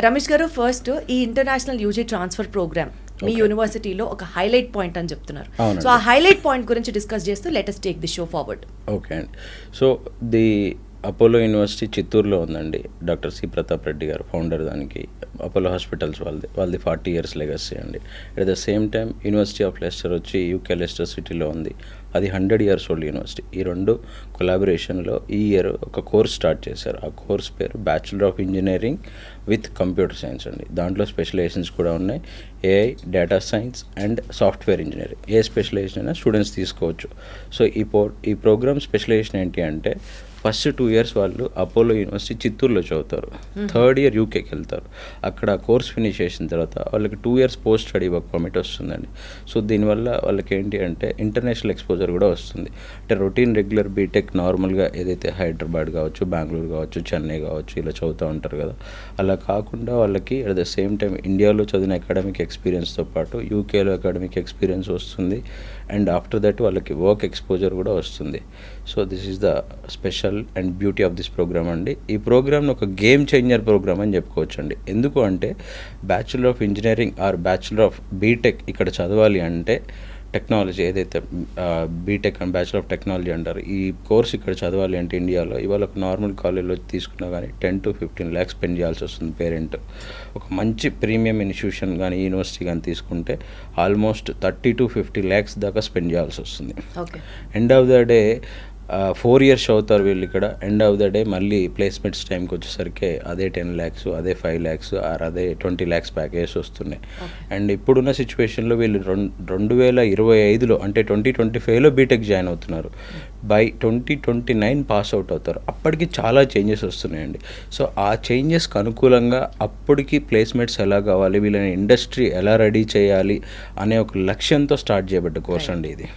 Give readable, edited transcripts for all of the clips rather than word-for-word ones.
రమేష్ గారు, ఫస్ట్ ఈ international UG transfer program మీ యూనివర్సిటీలో ఒక హైలైట్ పాయింట్ అని చెప్తున్నారు. సో ఆ హైలైట్ పాయింట్ గురించి డిస్కస్ చేస్తూ let's take the show forward. Okay అండి. సో ది అపోలో యూనివర్సిటీ చిత్తూరులో ఉందండి. డాక్టర్ సి ప్రతాప్ రెడ్డి గారు ఫౌండర్. దానికి అపోలో హాస్పిటల్స్ వాళ్ళది 40 years లెగసీ అండి. At the same time university of Lester వచ్చి యూకే లెస్టర్ సిటీలో ఉంది. అది 100 years ఓల్డ్ యూనివర్సిటీ. ఈ రెండు కొలాబరేషన్లో ఈ ఇయర్ ఒక కోర్స్ స్టార్ట్ చేశారు. ఆ కోర్స్ పేరు bachelor of engineering with computer science అండి. దాంట్లో స్పెషలైజేషన్స్ కూడా ఉన్నాయి. AI, data science and software engineering. ఏ స్పెషలైజేషన్ అయినా స్టూడెంట్స్ తీసుకోవచ్చు. సో ఈ ప్రోగ్రామ్ స్పెషలైజేషన్ ఏంటి అంటే, ఫస్ట్ 2 years వాళ్ళు అపోలో యూనివర్సిటీ చిత్తూరులో చదువుతారు. 3rd year యూకేకి వెళ్తారు. అక్కడ కోర్స్ ఫినిష్ చేసిన తర్వాత వాళ్ళకి 2 years post study work permit వస్తుందండి. సో దీనివల్ల వాళ్ళకి ఏంటి అంటే ఇంటర్నేషనల్ ఎక్స్పోజర్ కూడా వస్తుంది. అంటే రొటీన్ రెగ్యులర్ బీటెక్ నార్మల్గా ఏదైతే హైదరాబాద్ కావచ్చు, బెంగళూరు కావచ్చు, చెన్నై కావచ్చు ఇలా చదువుతూ ఉంటారు కదా, అలా కాకుండా వాళ్ళకి అట్ ద సేమ్ టైం ఇండియాలో చదివిన అకాడమిక్ ఎక్స్పీరియన్స్తో పాటు యూకేలో అకాడమిక్ ఎక్స్పీరియన్స్ వస్తుంది. అండ్ ఆఫ్టర్ దట్ వాళ్ళకి వర్క్ ఎక్స్పోజర్ కూడా వస్తుంది. So this is the special and beauty of this program అండి. ఈ ప్రోగ్రామ్ని ఒక గేమ్ చేంజర్ ప్రోగ్రామ్ అని చెప్పుకోవచ్చు అండి. ఎందుకు అంటే bachelor of engineering or bachelor of BTech ఇక్కడ చదవాలి అంటే టెక్నాలజీ ఏదైతే BTech and bachelor of technology అంటారు, ఈ కోర్స్ ఇక్కడ చదవాలి అంటే ఇండియాలో ఇవాళ ఒక నార్మల్ కాలేజ్లో తీసుకున్నా కానీ 10 to 15 lakhs స్పెండ్ చేయాల్సి వస్తుంది పేరెంట్. ఒక మంచి ప్రీమియం ఇన్స్టిట్యూషన్ కానీ యూనివర్సిటీ కానీ తీసుకుంటే ఆల్మోస్ట్ 30 to 50 lakhs దాకా స్పెండ్ చేయాల్సి వస్తుంది. End of the day 4 years చదువుతారు వీళ్ళు ఇక్కడ. ఎండ్ ఆఫ్ ద డే మళ్ళీ ప్లేస్మెంట్స్ టైంకి వచ్చేసరికి అదే 10 lakhs, అదే 5 lakhs ఆర్ అదే 20 lakhs ప్యాకేజెస్ వస్తున్నాయి. అండ్ ఇప్పుడున్న సిచ్యువేషన్లో వీళ్ళు 2025లో అంటే 2025లో బీటెక్ జాయిన్ అవుతున్నారు. బై 2029 పాస్ అవుట్ అవుతారు. అప్పటికి చాలా చేంజెస్ వస్తున్నాయండి. సో ఆ చేంజెస్కి అనుకూలంగా అప్పటికి ప్లేస్మెంట్స్ ఎలా కావాలి, వీళ్ళని ఇండస్ట్రీ ఎలా రెడీ చేయాలి అనే ఒక లక్ష్యంతో స్టార్ట్ చేయబడ్డ కోర్స్ అండి ఇది.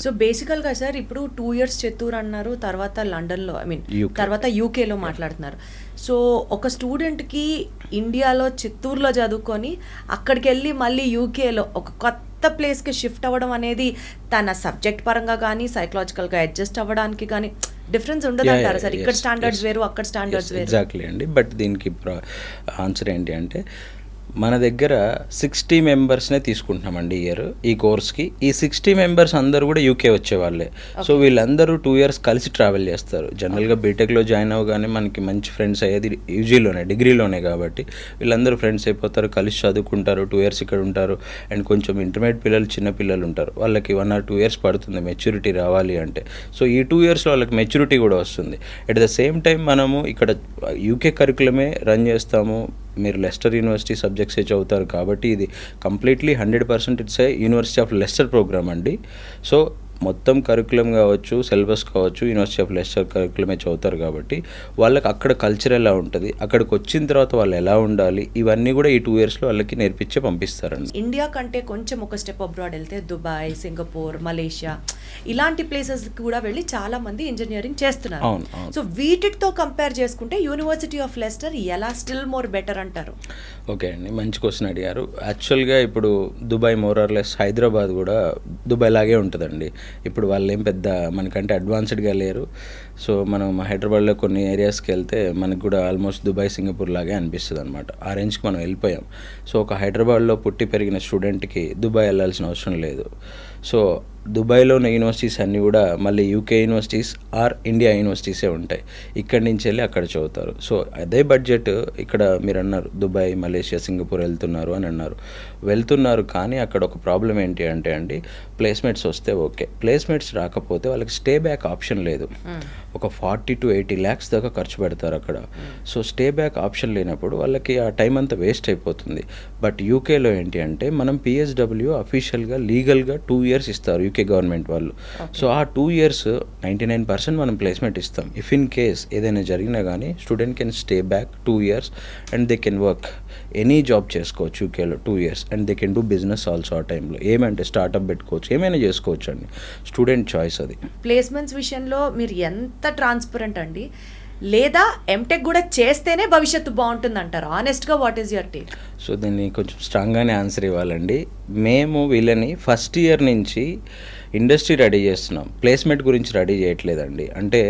సో బేసికల్గా సార్ ఇప్పుడు 2 years చిత్తూరు అన్నారు, తర్వాత లండన్లో తర్వాత యూకేలో మాట్లాడుతున్నారు. సో ఒక స్టూడెంట్కి ఇండియాలో చిత్తూరులో చదువుకొని అక్కడికి వెళ్ళి మళ్ళీ యూకేలో ఒక కొత్త ప్లేస్కి షిఫ్ట్ అవ్వడం అనేది తన సబ్జెక్ట్ పరంగా కానీ సైకలాజికల్గా అడ్జస్ట్ అవ్వడానికి కానీ డిఫరెన్స్ ఉండదు అంటారా సార్? ఇక్కడ స్టాండర్డ్స్ వేరు, అక్కడ స్టాండర్డ్స్ వేరు. ఎగ్జాక్ట్లీ అండి. బట్ దీనికి ఆన్సర్ ఏంటి అంటే, మన దగ్గర 60 members తీసుకుంటున్నామండి ఇయర్ ఈ కోర్స్కి. ఈ 60 members అందరూ కూడా యూకే వచ్చేవాళ్ళే. సో వీళ్ళందరూ 2 years కలిసి ట్రావెల్ చేస్తారు. జనరల్గా బీటెక్లో జాయిన్ అవ్వగానే మనకి మంచి ఫ్రెండ్స్ అయ్యేది యూజీలోనే, డిగ్రీలోనే కాబట్టి వీళ్ళందరూ ఫ్రెండ్స్ అయిపోతారు, కలిసి చదువుకుంటారు, 2 years ఇక్కడ ఉంటారు. అండ్ కొంచెం ఇంటర్మీడియట్ పిల్లలు, చిన్న పిల్లలు ఉంటారు, వాళ్ళకి 1 or 2 years పడుతుంది మెచ్యూరిటీ రావాలి అంటే. సో ఈ 2 yearsలో వాళ్ళకి మెచ్యూరిటీ కూడా వస్తుంది. అట్ ద సేమ్ టైం మనము ఇక్కడ యూకే కరికులమే రన్ చేస్తాము. మీరు లెస్టర్ యూనివర్సిటీ సబ్జెక్ట్సే చదువుతారు కాబట్టి ఇది completely 100% it's a university of Leicester program అండి. సో మొత్తం కరికులం కావచ్చు, సిలబస్ కావచ్చు, యూనివర్సిటీ ఆఫ్ లెస్టర్ కరికులమే చదువుతారు కాబట్టి వాళ్ళకి అక్కడ కల్చర్ ఎలా ఉంటుంది, అక్కడికి వచ్చిన తర్వాత వాళ్ళు ఎలా ఉండాలి, ఇవన్నీ కూడా ఈ 2 yearsలో వాళ్ళకి నేర్పించే పంపిస్తారండి. ఇండియా కంటే కొంచెం ఒక స్టెప్ అబ్రాడ్ వెళ్తే దుబాయ్, సింగపూర్, మలేషియా ఇలాంటి ప్లేసెస్ కూడా వెళ్ళి చాలా మంది ఇంజనీరింగ్ చేస్తున్నారు. సో వీటితో కంపేర్ చేసుకుంటే యూనివర్సిటీ ఆఫ్ లెస్టర్ ఎలా స్టిల్ మోర్ బెటర్ అంటారు? ఓకే అండి, మంచి క్వశ్చన్ అడిగారు. యాక్చువల్గా ఇప్పుడు దుబాయ్ మోరార్లెస్ హైదరాబాద్ కూడా దుబాయ్ లాగే ఉంటుందండి. ఇప్పుడు వాళ్ళు ఏం పెద్ద మనకంటే అడ్వాన్స్డ్గా లేరు. సో మనం హైదరాబాద్లో కొన్ని ఏరియాస్కి వెళ్తే మనకు కూడా ఆల్మోస్ట్ దుబాయ్, సింగపూర్ లాగే అనిపిస్తుంది అనమాట. ఆ రేంజ్కి మనం వెళ్ళిపోయాం. సో ఒక హైదరాబాద్లో పుట్టి పెరిగిన స్టూడెంట్కి దుబాయ్ వెళ్ళాల్సిన అవసరం లేదు. సో దుబాయ్లో ఉన్న యూనివర్సిటీస్ అన్నీ కూడా మళ్ళీ యూకే యూనివర్సిటీస్ ఆర్ ఇండియా యూనివర్సిటీసే ఉంటాయి. ఇక్కడి నుంచి వెళ్ళి అక్కడ చదువుతారు. సో అదే బడ్జెట్ ఇక్కడ మీరు అన్నారు దుబాయ్, మలేషియా, సింగపూర్ వెళ్తున్నారు అని వెళ్తున్నారు. కానీ అక్కడ ఒక ప్రాబ్లం ఏంటి అంటే అండి, ప్లేస్మెంట్స్ వస్తే ఓకే, ప్లేస్మెంట్స్ రాకపోతే వాళ్ళకి స్టే బ్యాక్ ఆప్షన్ లేదు. ఒక 40 to 80 lakhs దాకా ఖర్చు పెడతారు అక్కడ. సో స్టే బ్యాక్ ఆప్షన్ లేనప్పుడు వాళ్ళకి ఆ టైం అంతా వేస్ట్ అయిపోతుంది. బట్ యూకేలో ఏంటి అంటే మనం పిఎస్డబ్ల్యూ అఫీషియల్గా లీగల్గా 2 years ఇస్తారు యూకే గవర్నమెంట్ వాళ్ళు. సో ఆ 2 years 99% మనం ప్లేస్మెంట్ ఇస్తాం. ఇఫ్ ఇన్ కేస్ ఏదైనా జరిగినా కానీ student can stay back 2 years and they can work any job చేసుకోవచ్చు యూకేలో 2 years and they can do business also. ఆ టైంలో ఏమంటే స్టార్ట్అప్ పెట్టుకోవచ్చు, ఏమైనా చేసుకోవచ్చు అండి. స్టూడెంట్ చాయిస్ అది. ప్లేస్మెంట్స్ విషయంలో మీరు ఎంత ట్రాన్స్పరెంట్ అండి, లేదా ఎంటెక్ కూడా చేస్తేనే భవిష్యత్తు బాగుంటుంది అంటారు? ఆనెస్ట్గా what is your take? So దీన్ని కొంచెం స్ట్రాంగ్గానే ఆన్సర్ ఇవ్వాలండి. మేము వీళ్ళని ఫస్ట్ ఇయర్ నుంచి ఇండస్ట్రీ రెడీ చేస్తున్నాం, ప్లేస్మెంట్ గురించి రెడీ చేయట్లేదండి. అంటే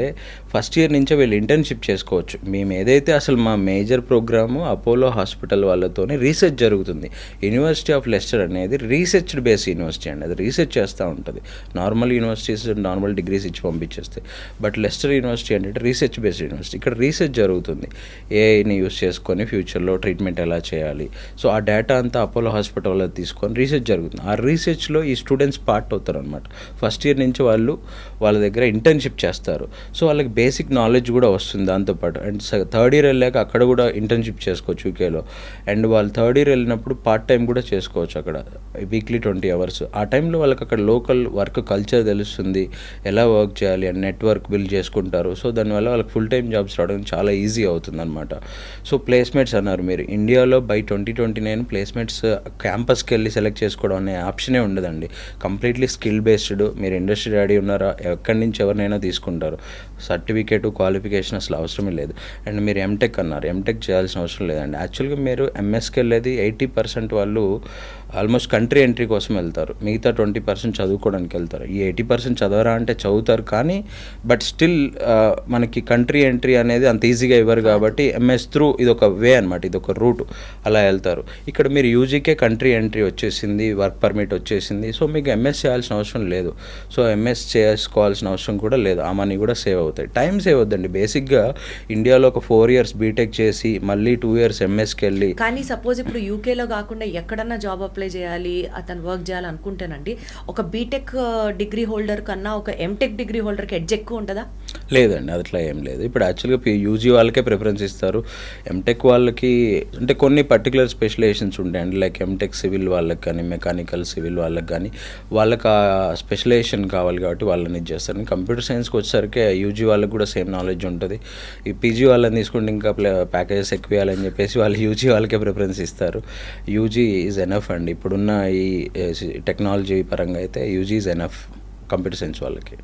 ఫస్ట్ ఇయర్ నుంచే వీళ్ళు ఇంటర్న్షిప్ చేసుకోవచ్చు. మేము ఏదైతే అసలు మా మేజర్ ప్రోగ్రాము అపోలో హాస్పిటల్ వాళ్ళతోనే రీసెర్చ్ జరుగుతుంది. యూనివర్సిటీ ఆఫ్ లెస్టర్ అనేది రీసెర్చ్ బేస్డ్ యూనివర్సిటీ అండి. అది రీసెర్చ్ చేస్తూ ఉంటుంది. నార్మల్ యూనివర్సిటీస్ నార్మల్ డిగ్రీస్ ఇచ్చి పంపించేస్తాయి. బట్ లెస్టర్ యూనివర్సిటీ అంటే రీసెర్చ్ బేస్డ్ యూనివర్సిటీ. ఇక్కడ రీసెర్చ్ జరుగుతుంది. ఏఐని యూస్ చేసుకొని ఫ్యూచర్లో ట్రీట్మెంట్ ఎలా చేయాలి. సో ఆ డేటా అంతా అపోలో హాస్పిటల్లో తీసుకొని రీసెర్చ్ జరుగుతుంది. ఆ రీసెర్చ్లో ఈ స్టూడెంట్స్ పార్ట్ అవుతారు అనమాట. ఫస్ట్ ఇయర్ నుంచి వాళ్ళ దగ్గర ఇంటర్న్షిప్ చేస్తారు. సో వాళ్ళకి బేసిక్ నాలెడ్జ్ కూడా వస్తుంది దాంతోపాటు. అండ్ థర్డ్ ఇయర్ వెళ్ళాక అక్కడ కూడా ఇంటర్న్షిప్ చేసుకోవచ్చు యూకేలో. అండ్ వాళ్ళు థర్డ్ ఇయర్ వెళ్ళినప్పుడు పార్ట్ టైం కూడా చేసుకోవచ్చు అక్కడ, వీక్లీ 20 hours. ఆ టైంలో వాళ్ళకి అక్కడ లోకల్ వర్క్ కల్చర్ తెలుస్తుంది, ఎలా వర్క్ చేయాలి అని నెట్వర్క్ బిల్డ్ చేసుకుంటారు. సో దానివల్ల వాళ్ళకి ఫుల్ టైం జాబ్స్ రావడం చాలా ఈజీ అవుతుంది అనమాట. సో ప్లేస్మెంట్స్ అన్నారు మీరు, ఇండియాలో బై 2029 ప్లేస్మెంట్స్ క్యాంపస్కి వెళ్ళి సెలెక్ట్ చేసుకోవడం అనే ఆప్షనే ఉండదండి. Completely skill based. మీరు ఇండస్ట్రీ రెడీ ఉన్నారా, ఎక్కడి నుంచి ఎవరినైనా తీసుకుంటారు. సర్టిఫికేట్ క్వాలిఫికేషన్ అసలు అవసరమే లేదు. అండ్ మీరు ఎంటెక్ అన్నారు, ఎంటెక్ చేయాల్సిన అవసరం లేదండి. యాక్చువల్గా మీరు ఎంఎస్కి వెళ్ళేది 80% వాళ్ళు ఆల్మోస్ట్ కంట్రీ ఎంట్రీ కోసం వెళ్తారు, మిగతా 20% చదువుకోవడానికి వెళ్తారు. ఈ 80% చదవరా అంటే చదువుతారు, కానీ బట్ స్టిల్ మనకి కంట్రీ ఎంట్రీ అనేది అంత ఈజీగా ఇవ్వరు కాబట్టి ఎంఎస్ త్రూ ఇది ఒక వే అనమాట, ఇది ఒక రూట్, అలా వెళ్తారు. ఇక్కడ మీరు యూజీకే కంట్రీ ఎంట్రీ వచ్చేసింది, వర్క్ పర్మిట్ వచ్చేసింది. సో మీకు ఎంఎస్ చేయాల్సిన అవసరం లేదు. సో ఎంఎస్ చేసుకోవాల్సిన అవసరం కూడా లేదు. ఆ మనీ కూడా సేవ్ అవుతాయి, టైం సేవ్ అవుద్దండి. బేసిక్గా ఇండియాలో ఒక 4 years బీటెక్ చేసి మళ్ళీ 2 years ఎంఎస్కి వెళ్ళి. కానీ సపోజ్ ఇప్పుడు యూకేలో కాకుండా ఎక్కడన్నా జాబ్ అప్లై చేయాలి, అతను వర్క్ చేయాలి అనుకుంటేనండి, ఒక బీటెక్ డిగ్రీ హోల్డర్ కన్నా ఒక ఎంటెక్ డిగ్రీ హోల్డర్కి ఎడ్జ్ ఎక్కువ ఉంటుందా? లేదండి, అట్లా ఏం లేదు. ఇప్పుడు యాక్చువల్గా యూజీ వాళ్ళకే ప్రిఫరెన్స్ ఇస్తారు. ఎంటెక్ వాళ్ళకి అంటే కొన్ని పర్టికులర్ స్పెషలైజేషన్స్ ఉంటాయండి. లైక్ ఎంటెక్ సివిల్ వాళ్ళకి కానీ, మెకానికల్ సివిల్ వాళ్ళకి కానీ, వాళ్ళకి ఆ స్పెషలైజేషన్ కావాలి కాబట్టి వాళ్ళని ఇది చేస్తారు. కంప్యూటర్ సైన్స్కి వచ్చేసరికి యూజీ వాళ్ళకి కూడా సేమ్ నాలెడ్జ్ ఉంటుంది. ఈ పీజీ వాళ్ళని తీసుకుంటే ఇంకా ప్యాకేజెస్ ఎక్కువ ఇవ్వాలని చెప్పేసి వాళ్ళు యూజీ వాళ్ళకే ప్రిఫరెన్స్ ఇస్తారు. యూజీ ఈజ్ ఎనఫ్ అండి. ఇప్పుడున్న ఈ టెక్నాలజీ పరంగా అయితే UG is enough computer science వాళ్ళకి.